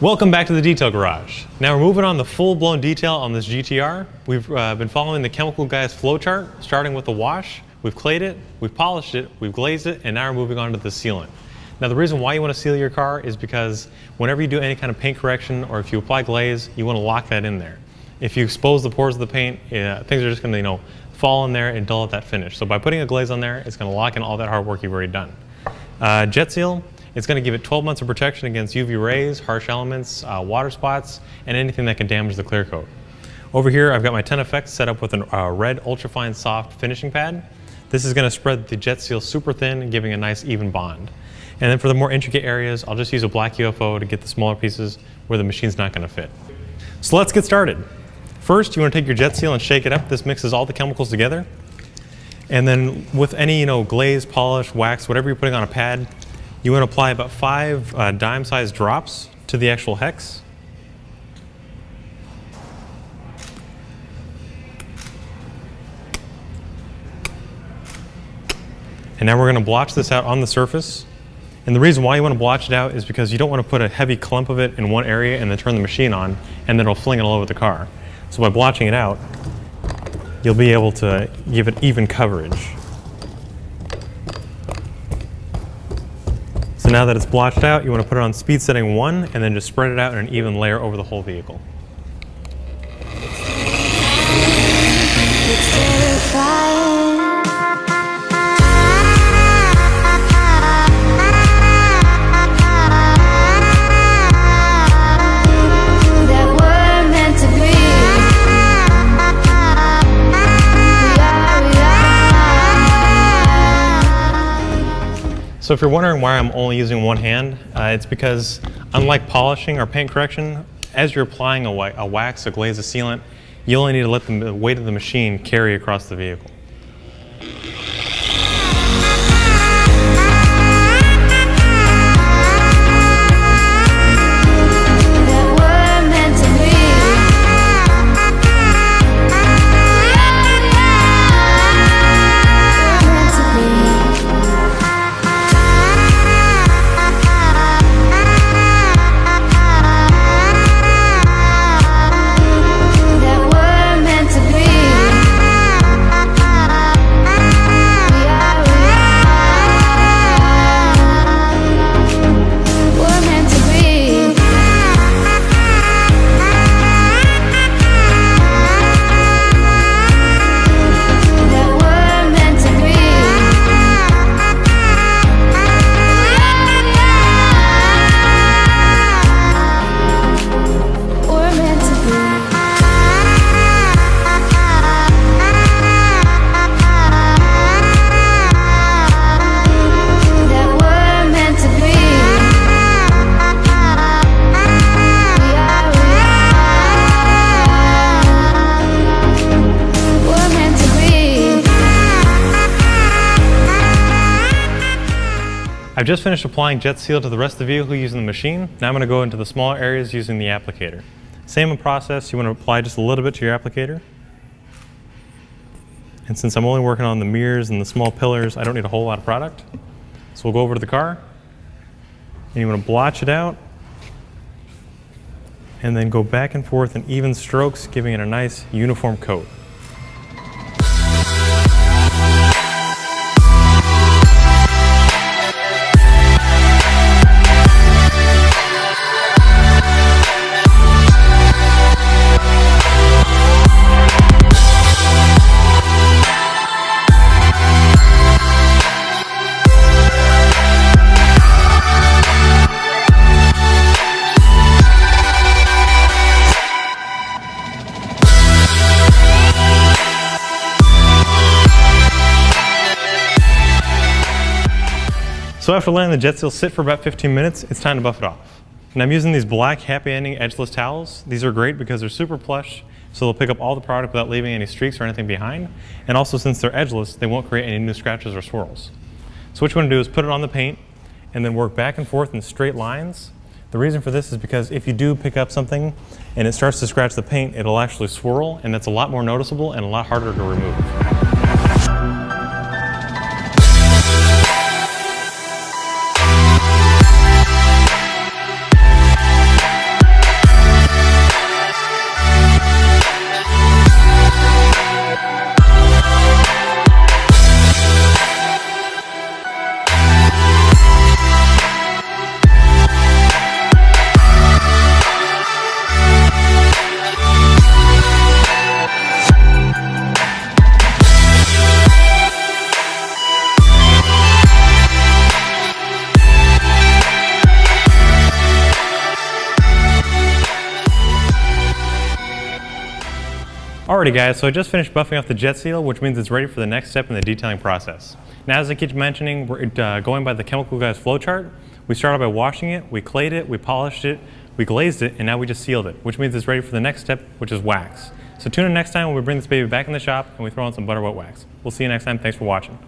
Welcome back to the Detail Garage. Now we're moving on the full-blown detail on this GTR. We've been following the chemical guy's flowchart, starting with the wash. We've clayed it, we've polished it, we've glazed it, and now we're moving on to the sealant. Now the reason why you want to seal your car is because whenever you do any kind of paint correction or if you apply glaze, you want to lock that in there. If you expose the pores of the paint, things are just going to fall in there and dull at that finish. So by putting a glaze on there, it's going to lock in all that hard work you've already done. Jet seal. It's going to give it 12 months of protection against UV rays, harsh elements, water spots, and anything that can damage the clear coat. Over here, I've got my 10 Effects set up with a red ultrafine soft finishing pad. This is going to spread the jet seal super thin, giving a nice even bond. And then for the more intricate areas, I'll just use a black UFO to get the smaller pieces where the machine's not going to fit. So let's get started. First, you want to take your jet seal and shake it up. This mixes all the chemicals together. And then with any glaze, polish, wax, whatever you're putting on a pad, you want to apply about 5 dime-sized drops to the actual hex. And now we're going to blotch this out on the surface. And the reason why you want to blotch it out is because you don't want to put a heavy clump of it in one area and then turn the machine on, and then it'll fling it all over the car. So by blotching it out, you'll be able to give it even coverage. So now that it's blotched out, you want to put it on speed setting 1 and then just spread it out in an even layer over the whole vehicle. So if you're wondering why I'm only using one hand, it's because unlike polishing or paint correction, as you're applying a wax, a glaze, a sealant, you only need to let the weight of the machine carry across the vehicle. I've just finished applying jet seal to the rest of the vehicle using the machine. Now I'm going to go into the smaller areas using the applicator. Same process, you want to apply just a little bit to your applicator. And since I'm only working on the mirrors and the small pillars, I don't need a whole lot of product. So we'll go over to the car, and you want to blotch it out, and then go back and forth in even strokes, giving it a nice uniform coat. So after letting the jet seal sit for about 15 minutes, it's time to buff it off. And I'm using these black happy ending edgeless towels. These are great because they're super plush, so they'll pick up all the product without leaving any streaks or anything behind. And also since they're edgeless, they won't create any new scratches or swirls. So what you want to do is put it on the paint and then work back and forth in straight lines. The reason for this is because if you do pick up something and it starts to scratch the paint, it'll actually swirl, and that's a lot more noticeable and a lot harder to remove. Alrighty guys, so I just finished buffing off the jet seal, which means it's ready for the next step in the detailing process. Now as I keep mentioning, we're going by the Chemical Guys Flowchart. We started by washing it, we clayed it, we polished it, we glazed it, and now we just sealed it, which means it's ready for the next step, which is wax. So tune in next time when we bring this baby back in the shop and we throw on some butter wet wax. We'll see you next time. Thanks for watching.